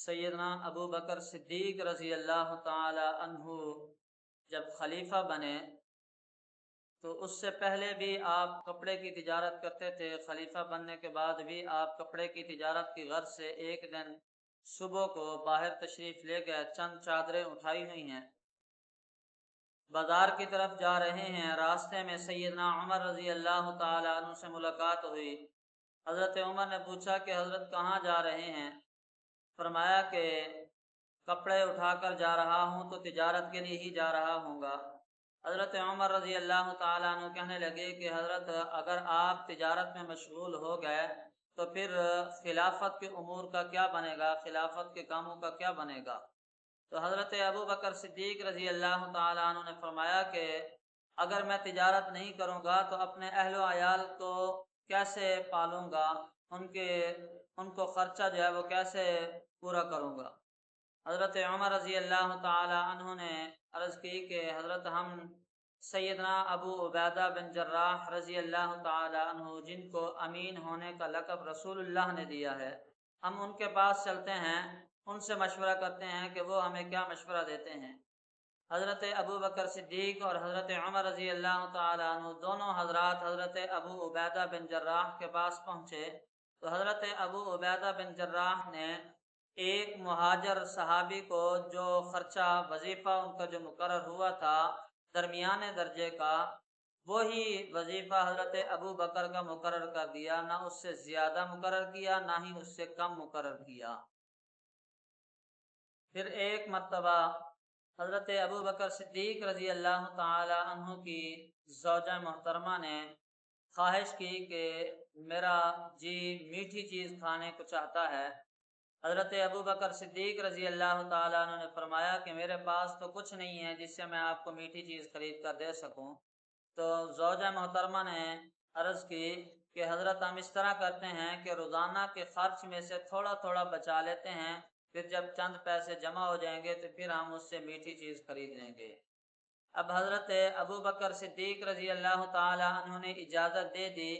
सैयदना अबू बकर सिद्दीक रज़ी अल्लाह ताला अन्हु जब खलीफा बने तो उससे पहले भी आप कपड़े की तिजारत करते थे। खलीफा बनने के बाद भी आप कपड़े की तिजारत की गर्ज से एक दिन सुबह को बाहर तशरीफ़ ले गए। चंद चादरें उठाई हुई हैं, बाज़ार की तरफ जा रहे हैं। रास्ते में सैयदना उमर रज़ी अल्लाह ताला अन्हु से मुलाकात हुई। हज़रत उमर ने पूछा कि हज़रत कहाँ जा रहे हैं? फरमाया कि कपड़े उठाकर जा रहा हूँ, तो तिजारत के लिए ही जा रहा हूँगा। हज़रत उमर रज़ी अल्लाह ताला अन्हु कहने लगे कि हज़रत, अगर आप तिजारत में मशगूल हो गए तो फिर खिलाफत के उमूर का क्या बनेगा, खिलाफत के कामों का क्या बनेगा? तो हज़रत अबू बकर सिद्दीक रज़ी अल्लाह ताला अन्हु ने फरमाया कि अगर मैं तिजारत नहीं करूँगा तो अपने अहलो अयाल को कैसे पालूँगा, उनके उनको ख़र्चा जो है वो कैसे पूरा करूँगा। हज़रत उमर रज़ी अल्लाह ताला अन्हु ने अर्ज़ की कि हज़रत, हम सैयदना अबू उबैदा बिन जर्राह रज़ी अल्लाह ताला अन्हु, जिनको अमीन होने का लक़ब रसूलुल्लाह ने दिया है, हम उनके पास चलते हैं, उनसे मशवरा करते हैं कि वो हमें क्या मशवरा देते हैं। हज़रत अबू बकर सिद्दीक और हज़रत उमर रज़ी अल्लाह ताला अन्हु दोनों हज़रात हज़रत अबू उबैदा बिन जर्राह के पास पहुँचे तो हज़रत अबू उबैदा बिन जर्राह ने एक मुहाजिर सहाबी को, जो ख़र्चा वजीफ़ा उनका जो मुकर्रर हुआ था दरमियाने दर्जे का, वही वजीफ़ा हज़रत अबू बकर का मुकर्रर कर दिया। ना उससे ज़्यादा मुकर्रर किया, ना ही उससे कम मुकर्रर किया। फिर एक मर्तबा हज़रत अबू बकर सिद्दीक रज़ी अल्लाह ताला अन्हु की ज़ौजा मोहतरमा ने ख्वाहिश की कि मेरा जी मीठी चीज़ खाने को चाहता है। हज़रत अबू बकर सिद्दीक रज़ी अल्लाह ताला अन्हु ने फरमाया कि मेरे पास तो कुछ नहीं है जिससे मैं आपको मीठी चीज़ खरीद कर दे सकूं। तो ज़ौजा मोहतरमा ने अर्ज़ की कि हज़रत, हम इस तरह करते हैं कि रोज़ाना के ख़र्च में से थोड़ा थोड़ा बचा लेते हैं, फिर जब चंद पैसे जमा हो जाएंगे तो फिर हम उससे मीठी चीज़ खरीद लेंगे। अब हज़रत अबू बकर सिद्दीक रज़ी अल्लाह ताला अन्हु ने इजाज़त दे दी।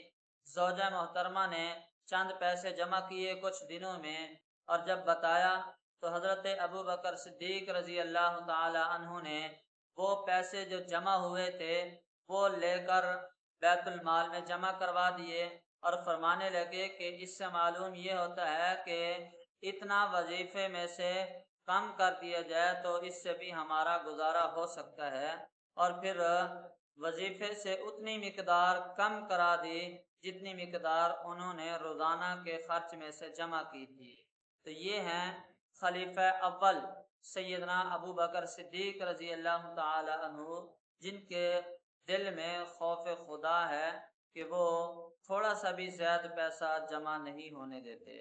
ज़ौजा मोहतरमा ने चंद पैसे जमा किए कुछ दिनों में, और जब बताया तो हज़रत अबू बकर सिद्दीक रज़ी अल्लाह ताला अन्हु ने वो पैसे जो जमा हुए थे वो लेकर बैतुल माल में जमा करवा दिए और फरमाने लगे कि इससे मालूम ये होता है कि इतना वजीफ़े में से कम कर दिया जाए तो इससे भी हमारा गुजारा हो सकता है। और फिर वजीफ़े से उतनी मिकदार कम करा दी जितनी मिकदार उन्होंने रोज़ाना के ख़र्च में से जमा की थी। तो ये हैं खलीफा अव्वल सैयदना अबू बकर सिद्दीक रज़ी अल्लाह ताला अन्हु, जिनके दिल में खौफ खुदा है कि वो थोड़ा सा भी ज़्यादा पैसा जमा नहीं होने देते।